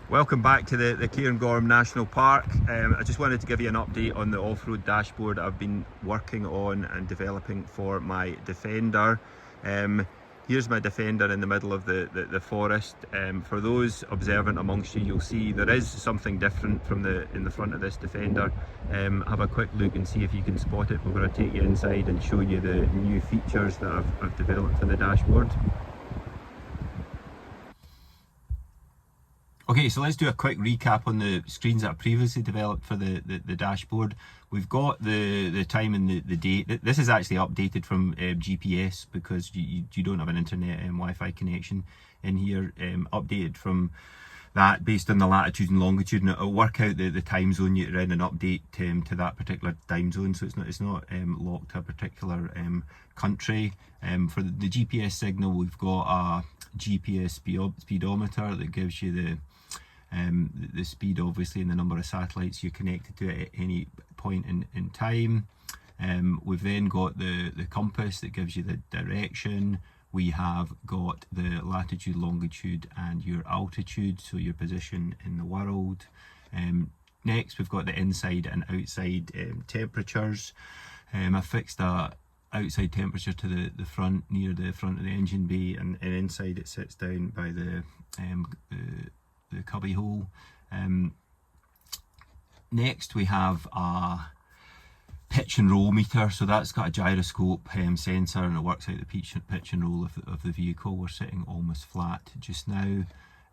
Welcome back to the Cairngorm National Park. I just wanted to give you an update on the off-road dashboard I've been working on and developing for my Defender. Here's my Defender in the middle of the forest. For those observant amongst you, you'll see there is something different from in the front of this Defender. Have a quick look and see if you can spot it. We're going to take you inside and show you the new features that I've developed for the dashboard. Okay, so let's do a quick recap on the screens that I previously developed for the dashboard. We've got the time and the date. This is actually updated from GPS because you don't have an internet and Wi-Fi connection in here. Updated from that based on the latitude and longitude, and it'll work out the time zone you're in and update to that particular time zone. So it's not locked to a particular country. For the GPS signal, we've got a GPS speedometer that gives you the speed, obviously, and the number of satellites you're connected to at any point in time. We've then got the compass that gives you the direction. We have got the latitude, longitude, and your altitude, so your position in the world. Next, we've got the inside and outside temperatures. I fixed a outside temperature to the front, near the front of the engine bay, and inside it sits down by the cubby hole. Next we have a pitch and roll meter, so that's got a gyroscope sensor, and it works out the pitch and roll of the vehicle. We're sitting almost flat just now.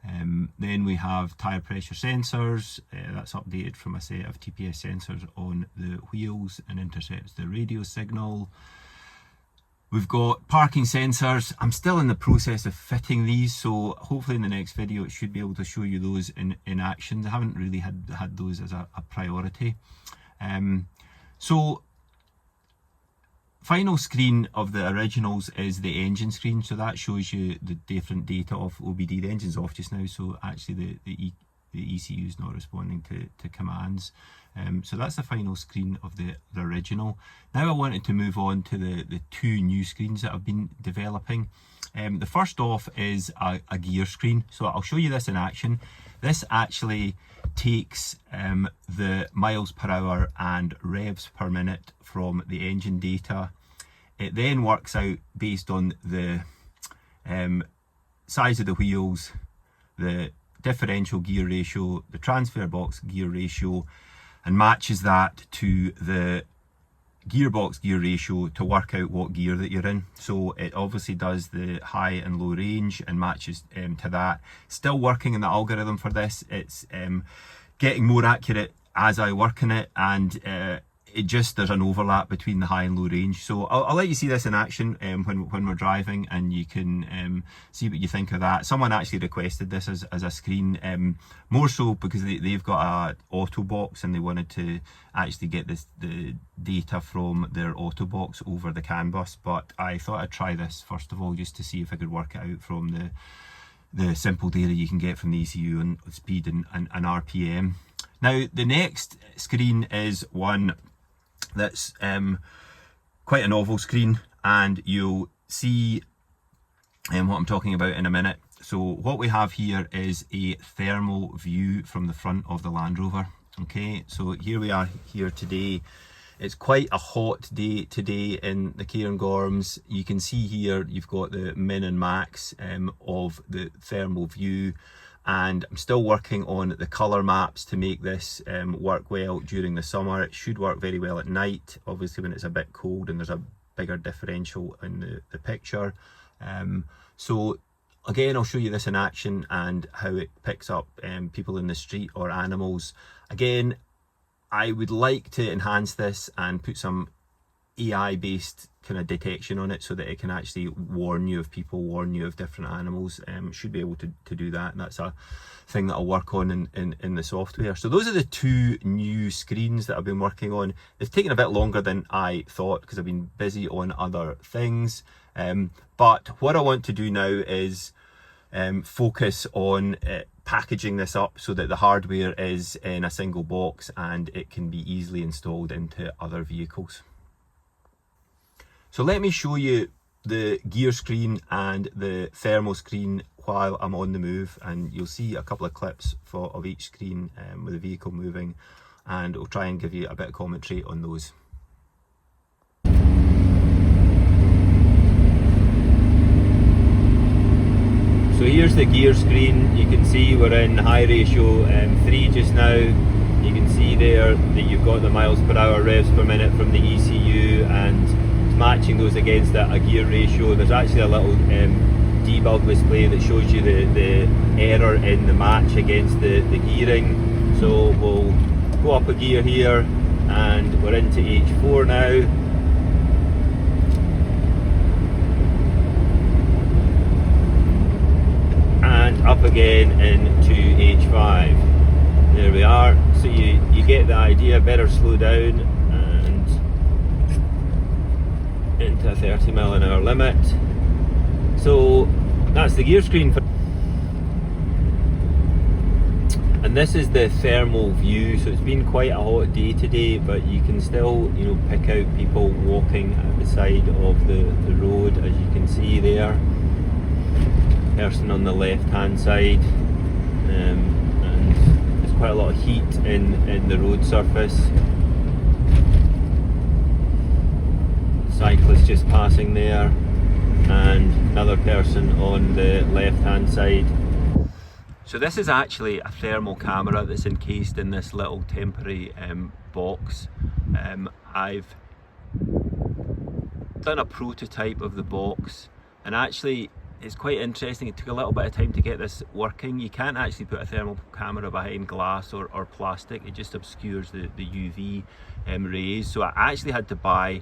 Then we have tyre pressure sensors. That's updated from a set of TPS sensors on the wheels and intercepts the radio signal. We've got parking sensors. I'm still in the process of fitting these, so hopefully in the next video it should be able to show you those in action. I haven't really had those as a priority. So final screen of the originals is the engine screen, so that shows you the different data of OBD. The engine's off just now, so actually the ECU is not responding to commands. So that's the final screen of the original. Now I wanted to move on to the two new screens that I've been developing. The first off is a gear screen. So I'll show you this in action. This actually takes the miles per hour and revs per minute from the engine data. It then works out based on the size of the wheels, the differential gear ratio, the transfer box gear ratio, and matches that to the gearbox gear ratio to work out what gear that you're in. So it obviously does the high and low range and matches to that. Still working in the algorithm for this. It's getting more accurate as I work in it, and there's an overlap between the high and low range. So I'll let you see this in action when we're driving, and you can see what you think of that. Someone actually requested this as a screen, more so because they've got a Autobox and they wanted to actually get the data from their Autobox over the CAN bus. But I thought I'd try this first of all, just to see if I could work it out from the simple data you can get from the ECU and speed and RPM. Now the next screen is one that's quite a novel screen, and you'll see what I'm talking about in a minute. So what we have here is a thermal view from the front of the Land Rover. Okay, so here we are here today. It's quite a hot day today in the Cairngorms. You can see here you've got the min and max of the thermal view, and I'm still working on the colour maps to make this work well during the summer. It should work very well at night, obviously when it's a bit cold and there's a bigger differential in the picture. So again, I'll show you this in action and how it picks up people in the street or animals. Again, I would like to enhance this and put some AI based kind of detection on it so that it can actually warn you of people, warn you of different animals. Should be able to do that, and that's a thing that I'll work on in the software. So those are the two new screens that I've been working on. They've taken a bit longer than I thought because I've been busy on other things, but what I want to do now is focus on packaging this up so that the hardware is in a single box and it can be easily installed into other vehicles. So let me show you the gear screen and the thermal screen while I'm on the move, and you'll see a couple of clips of each screen with the vehicle moving, and I'll try and give you a bit of commentary on those. So here's the gear screen. You can see we're in high ratio 3 just now. You can see there that you've got the miles per hour, revs per minute from the ECU, and matching those against a gear ratio. There's actually a little debug display that shows you the error in the match against the gearing. So we'll go up a gear here, and we're into H4 now. And up again into H5. There we are. So you get the idea. Better slow down and into a 30 mile an hour limit. So that's the gear screen. And this is the thermal view. So it's been quite a hot day today, but you can still, pick out people walking at the side of the road, as you can see there. Person on the left hand side, and there's quite a lot of heat in the road surface. Cyclist just passing there, and another person on the left hand side. So this is actually a thermal camera that's encased in this little temporary box. I've done a prototype of the box, and actually it's quite interesting. It took a little bit of time to get this working. You can't actually put a thermal camera behind glass or plastic. It just obscures the UV rays. So I actually had to buy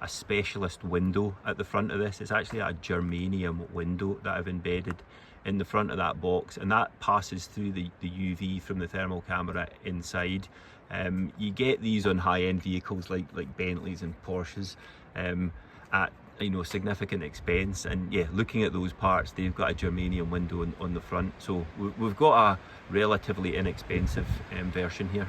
a specialist window at the front of this. It's actually a germanium window that I've embedded in the front of that box, and that passes through the UV from the thermal camera inside. You get these on high-end vehicles like Bentleys and Porsches at significant expense, and yeah, looking at those parts, they've got a germanium window on the front. So we've got a relatively inexpensive version here.